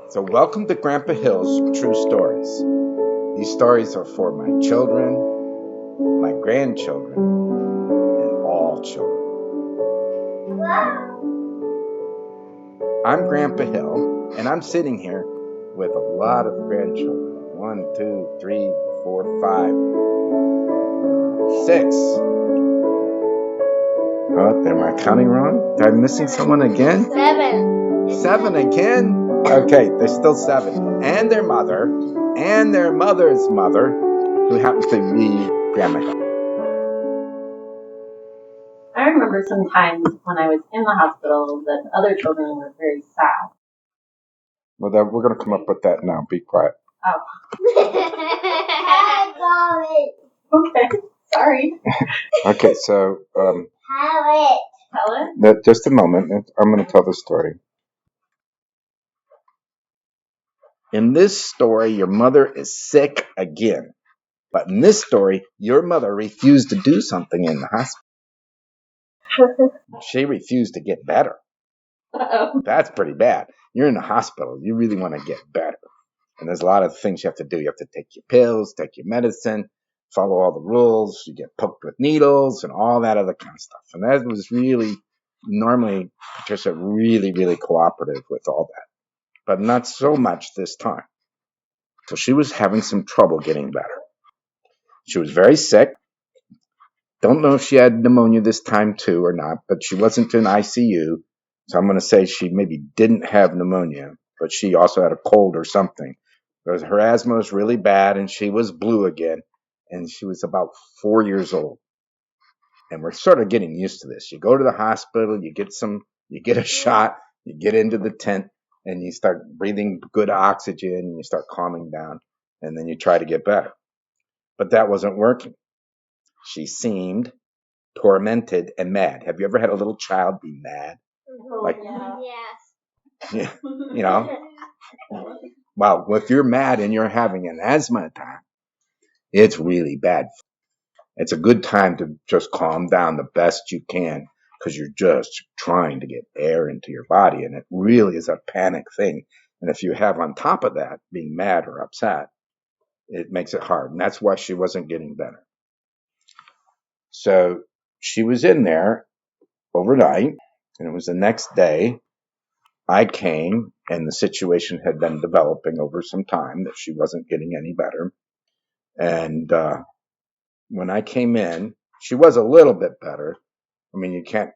So, welcome to Grandpa Hill's True Stories. These stories are for my children, my grandchildren, and all children. I'm Grandpa Hill, and I'm sitting here with a lot of grandchildren. 1, 2, 3, 4, 5, 6. Oh, am I counting wrong? Am I missing someone again? 7. 7 again? Okay, there's still 7. And their mother, and their mother's mother, who happens to be Grandma Hill. I remember sometimes when I was in the hospital that other children were very sad. Well, we're going to come up with that now. Be quiet. Oh. I got it. Okay. Sorry. Okay, so Have it. Tell it. just a moment. I'm going to tell the story. In this story, your mother is sick again. But in this story, your mother refused to do something in the hospital. She refused to get better. Uh-oh. That's pretty bad. You're in the hospital. You really want to get better. And there's a lot of things you have to do. You have to take your pills, take your medicine, follow all the rules. You get poked with needles and all that other kind of stuff. And that was normally Patricia really, really cooperative with all that. But not so much this time. So she was having some trouble getting better. She was very sick. Don't know if she had pneumonia this time too or not, but she wasn't in ICU. So I'm going to say she maybe didn't have pneumonia, but she also had a cold or something. Because her asthma was really bad and she was blue again. And she was about 4 years old. And we're sort of getting used to this. You go to the hospital, you get a shot, you get into the tent, and you start breathing good oxygen, and you start calming down, and then you try to get better. But that wasn't working. She seemed tormented and mad. Have you ever had a little child be mad? Like, Yes. yeah, well, if you're mad and you're having an asthma attack, it's really bad. It's a good time to just calm down the best you can because you're just trying to get air into your body. And it really is a panic thing. And if you have on top of that being mad or upset, it makes it hard. And that's why she wasn't getting better. So she was in there overnight, and it was the next day I came, and the situation had been developing over some time that she wasn't getting any better. And when I came in, she was a little bit better. I mean, you can't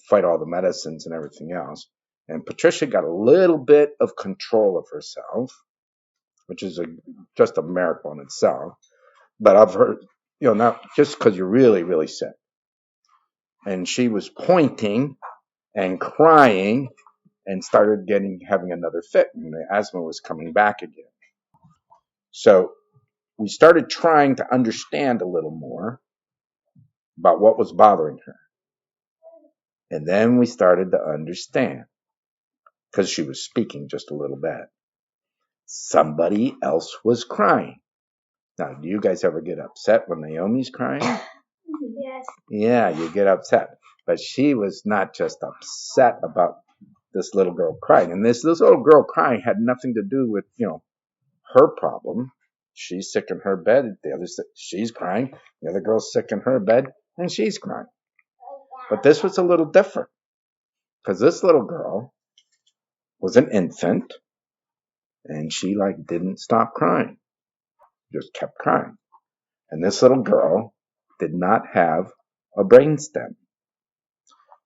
fight all the medicines and everything else. And Patricia got a little bit of control of herself, which is just a miracle in itself. But I've heard, not just because you're really, really sick. And she was pointing and crying and started having another fit, and the asthma was coming back again. So we started trying to understand a little more about what was bothering her. And then we started to understand, because she was speaking just a little bit. Somebody else was crying. Now, do you guys ever get upset when Naomi's crying? Yes. Yeah, you get upset. But she was not just upset about this little girl crying. And this little girl crying had nothing to do with, her problem. She's sick in her bed. She's crying. The other girl's sick in her bed, and she's crying. But this was a little different, because this little girl was an infant, and she didn't stop crying, just kept crying. And this little girl did not have a brainstem,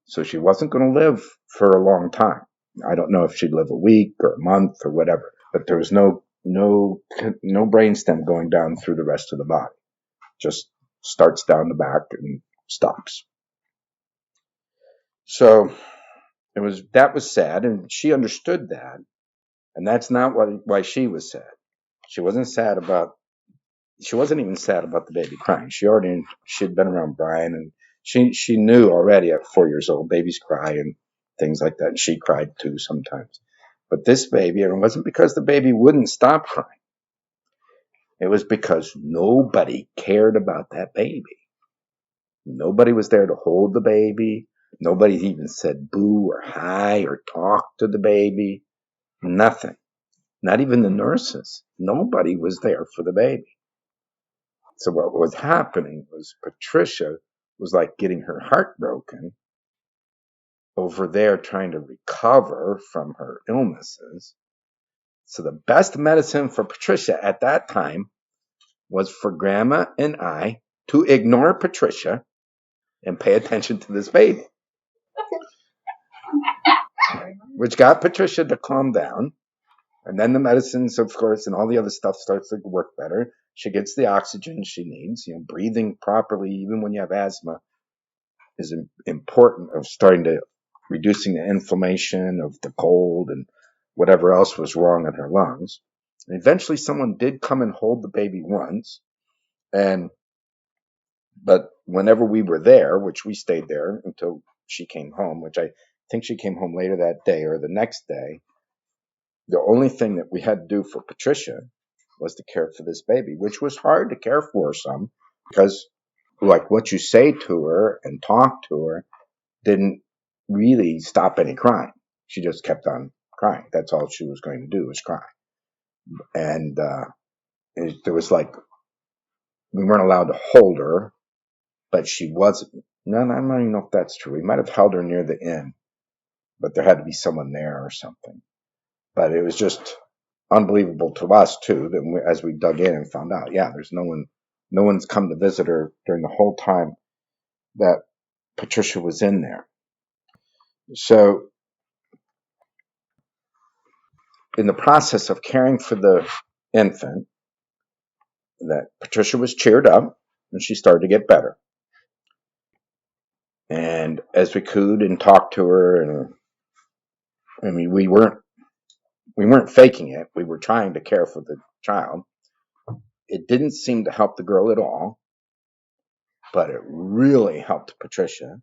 so she wasn't going to live for a long time. I don't know if she'd live a week or a month or whatever, but there was no brainstem going down through the rest of the body. Just starts down the back and stops. So that was sad, and she understood that, and that's not why she was sad. She wasn't even sad about the baby crying. She'd been around Brian, and she knew already at 4 years old babies cry and things like that, and she cried too sometimes. But this baby, and it wasn't because the baby wouldn't stop crying. It was because nobody cared about that baby. Nobody was there to hold the baby. Nobody even said boo or hi or talked to the baby. Nothing. Not even the nurses. Nobody was there for the baby. So what was happening was Patricia was like getting her heart broken over there trying to recover from her illnesses. So the best medicine for Patricia at that time was for Grandma and I to ignore Patricia and pay attention to this baby, which got Patricia to calm down. And then the medicines, of course, and all the other stuff starts to work better. She gets the oxygen she needs. Breathing properly, even when you have asthma, is important of starting to reducing the inflammation of the cold and whatever else was wrong in her lungs. And eventually someone did come and hold the baby once. But whenever we were there, which we stayed there until she came home, which I think she came home later that day or the next day, the only thing that we had to do for Patricia was to care for this baby, which was hard to care for some because like what you say to her and talk to her didn't really stop any crying. She just kept on crying. That's all she was going to do was cry. And there was like, we weren't allowed to hold her, but she wasn't. No, I don't even know if that's true. We might have held her near the end, but there had to be someone there or something. But it was just unbelievable to us too, that as we dug in and found out, yeah, there's no one's come to visit her during the whole time that Patricia was in there. So in the process of caring for the infant, that Patricia was cheered up and she started to get better. And as we cooed and talked to her, and I mean, we weren't faking it. We were trying to care for the child. It didn't seem to help the girl at all, but it really helped Patricia.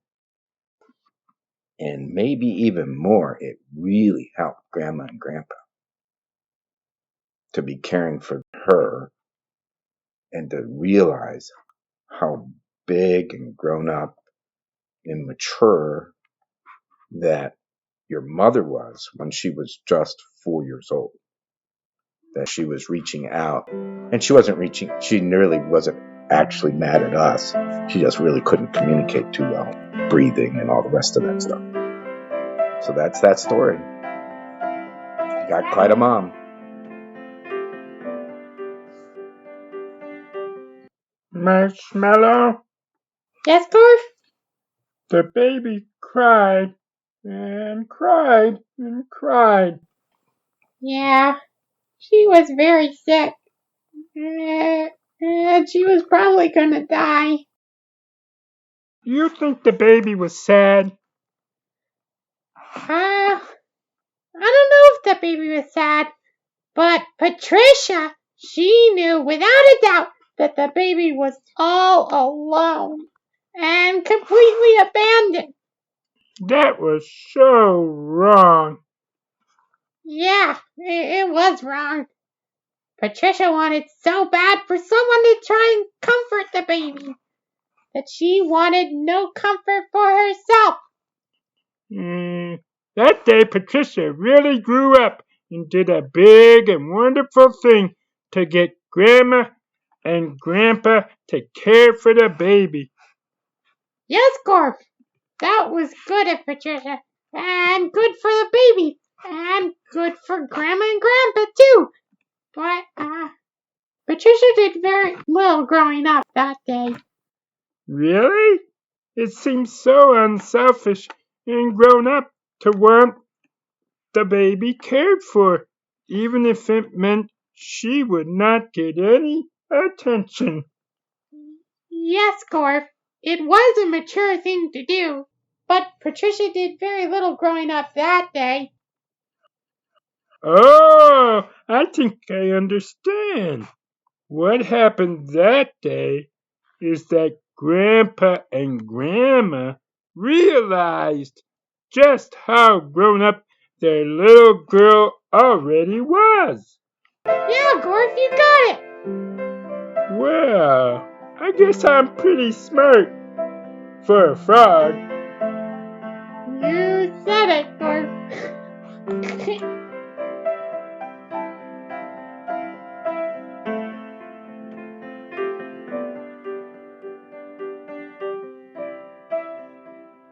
And maybe even more, it really helped Grandma and Grandpa to be caring for her and to realize how big and grown up and mature that your mother was when she was just 4 years old. That she was reaching out, and she really wasn't actually mad at us. She just really couldn't communicate too well, breathing and all the rest of that stuff. So that's that story. She got quite a mom. Marshmallow, Yes, Garf? the baby cried and cried and cried. Yeah, she was very sick. And she was probably gonna die. You think the baby was sad? I don't know if the baby was sad, but Patricia, she knew without a doubt that the baby was all alone and completely abandoned. That was so wrong. Yeah, it was wrong. Patricia wanted so bad for someone to try and comfort the baby that she wanted no comfort for herself. That day Patricia really grew up and did a big and wonderful thing to get Grandma and Grandpa to care for the baby. Yes, Gorf, that was good of Patricia, and good for the baby, and good for Grandma and Grandpa too. But, Patricia did very little growing up that day. Really? It seems so unselfish and grown up to want the baby cared for, even if it meant she would not get any attention. Yes, Gorf, it was a mature thing to do, but Patricia did very little growing up that day. Oh, I think I understand. What happened that day is that Grandpa and Grandma realized just how grown up their little girl already was. Yeah, Gorf, you got it. Well, I guess I'm pretty smart for a frog.